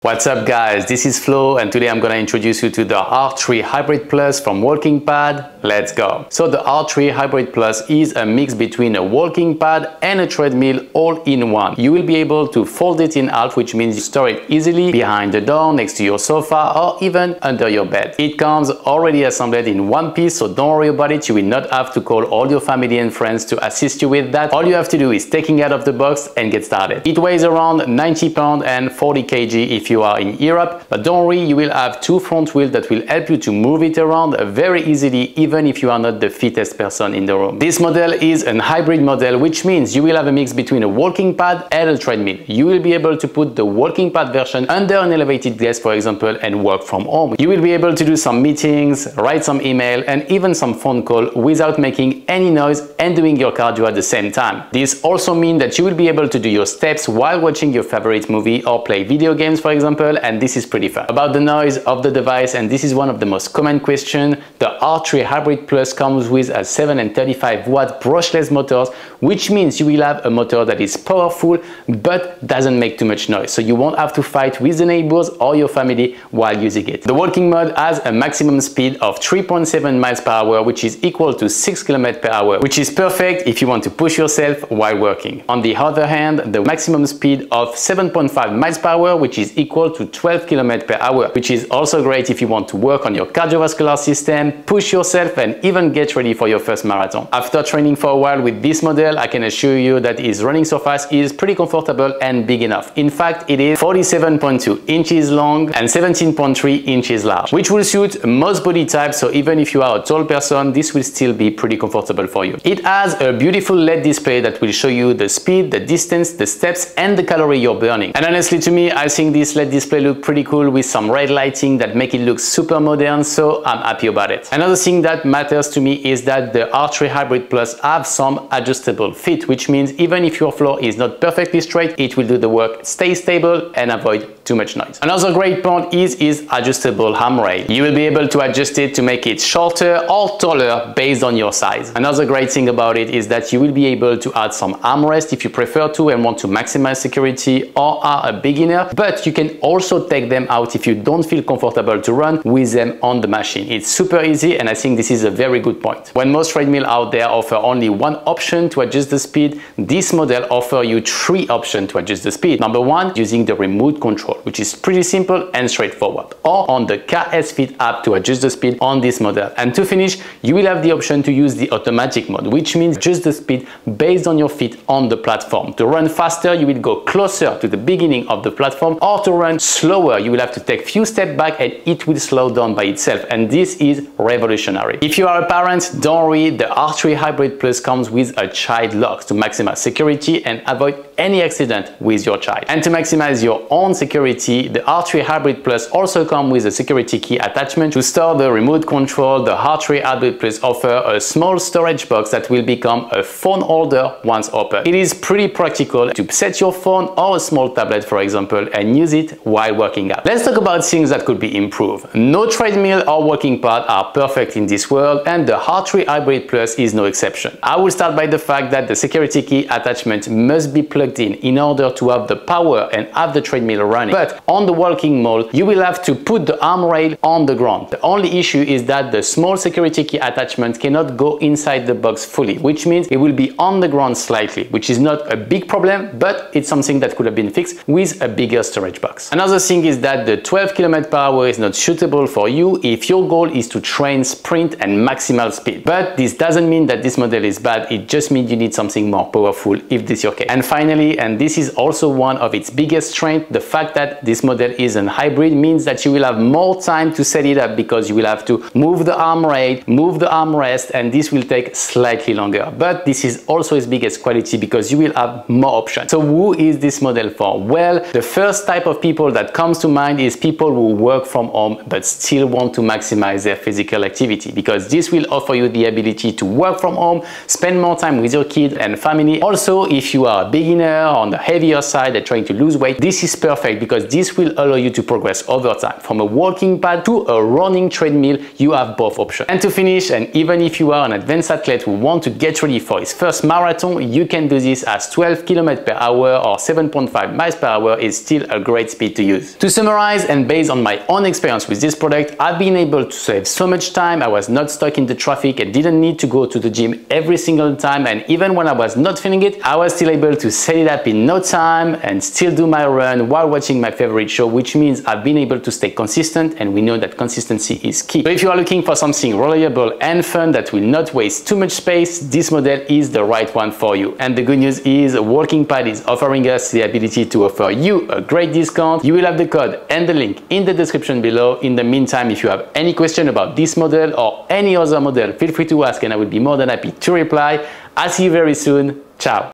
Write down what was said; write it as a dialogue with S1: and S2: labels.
S1: What's up guys, this is Flo and today I'm going to introduce you to the R3 Hybrid Plus from WalkingPad. Let's go! So the R3 Hybrid Plus is a mix between a walking pad and a treadmill all in one. You will be able to fold it in half, which means you store it easily behind the door, next to your sofa or even under your bed. It comes already assembled in one piece, so don't worry about it. You will not have to call all your family and friends to assist you with that. All you have to do is take it out of the box and get started. It weighs around 90 pounds and 40 kg if you are in Europe, but don't worry, you will have two front wheels that will help you to move it around very easily, even if you are not the fittest person in the room. This model is a hybrid model, which means you will have a mix between a walking pad and a treadmill. You will be able to put the walking pad version under an elevated desk, for example, and work from home. You will be able to do some meetings, write some email, and even some phone call without making any noise and doing your cardio at the same time. This also means that you will be able to do your steps while watching your favorite movie or play video games, for example, and this is pretty fun. About the noise of the device, and this is one of the most common questions, the R3 Hybrid Plus comes with a 7 and 35 watt brushless motors, which means you will have a motor that is powerful but doesn't make too much noise, so you won't have to fight with the neighbors or your family while using it. The walking mode has a maximum speed of 3.7 miles per hour, which is equal to 6 km per hour, which is perfect if you want to push yourself while working. On the other hand, the maximum speed of 7.5 miles per hour, which is equal to 12 km per hour, which is also great if you want to work on your cardiovascular system, push yourself, and even get ready for your first marathon. After training for a while with this model, I can assure you that its running surface is pretty comfortable and big enough. In fact, it is 47.2 inches long and 17.3 inches large, which will suit most body types, so even if you are a tall person, this will still be pretty comfortable for you. It has a beautiful LED display that will show you the speed, the distance, the steps, and the calorie you're burning. And honestly, to me, I think this LED display looks pretty cool with some red lighting that make it look super modern, so I'm happy about it. Another thing that matters to me is that the R3 Hybrid Plus have some adjustable fit, which means even if your floor is not perfectly straight, it will do the work, stay stable and avoid too much noise. Another great point is adjustable arm rail. You will be able to adjust it to make it shorter or taller based on your size. Another great thing about it is that you will be able to add some armrest if you prefer to and want to maximize security or are a beginner, but you can also take them out if you don't feel comfortable to run with them on the machine. It's super easy, and I think this is a very good point. When most treadmills out there offer only one option to adjust the speed, this model offers you three options to adjust the speed. Number one, using the remote control, which is pretty simple and straightforward, or on the KS-Fit app to adjust the speed on this model. And to finish, you will have the option to use the automatic mode, which means adjust the speed based on your feet on the platform. To run faster, you will go closer to the beginning of the platform, or to run slower, you will have to take a few steps back and it will slow down by itself, and this is revolutionary. If you are a parent, don't worry, the R3 Hybrid Plus comes with a child lock to maximize security and avoid any accident with your child. And to maximize your own security, the R3 Hybrid Plus also comes with a security key attachment to store the remote control. The R3 Hybrid Plus offers a small storage box that will become a phone holder once open. It is pretty practical to set your phone or a small tablet, for example, and use it while working out. Let's talk about things that could be improved. No treadmill or walking pad are perfect in this world, and the R3 Hybrid Plus is no exception. I will start by the fact that the security key attachment must be plugged in order to have the power and have the treadmill running. But on the walking mode, you will have to put the arm rail on the ground. The only issue is that the small security key attachment cannot go inside the box fully, which means it will be on the ground slightly, which is not a big problem, but it's something that could have been fixed with a bigger storage box. Another thing is that the 12 km per hour is not suitable for you if your goal is to train sprint and maximal speed. But this doesn't mean that this model is bad, it just means you need something more powerful if this is your case. And finally, and this is also one of its biggest strengths, the fact that this model is a hybrid means that you will have more time to set it up, because you will have to move the arm rail, move the armrest, and this will take slightly longer. But this is also its biggest quality because you will have more options. So who is this model for? Well, the first type of people that comes to mind is people who work from home but still want to maximize their physical activity, because this will offer you the ability to work from home, spend more time with your kids and family. Also, if you are a beginner beginner on the heavier side and trying to lose weight, this is perfect because this will allow you to progress over time. From a walking pad to a running treadmill, you have both options. And to finish, and even if you are an advanced athlete who wants to get ready for his first marathon, you can do this as 12 km per hour or 7.5 miles per hour is still a great speed to use. To summarize, and based on my own experience with this product, I've been able to save so much time. I was not stuck in the traffic and didn't need to go to the gym every single time, and even when I was not feeling it, I was still able to set it up in no time and still do my run while watching my favorite show, which means I've been able to stay consistent, and we know that consistency is key. So if you are looking for something reliable and fun that will not waste too much space, this model is the right one for you. And the good news is WalkingPad is offering us the ability to offer you a great discount. You will have the code and the link in the description below. In the meantime, if you have any question about this model or any other model, feel free to ask and I will be more than happy to reply. I'll see you very soon. Ciao.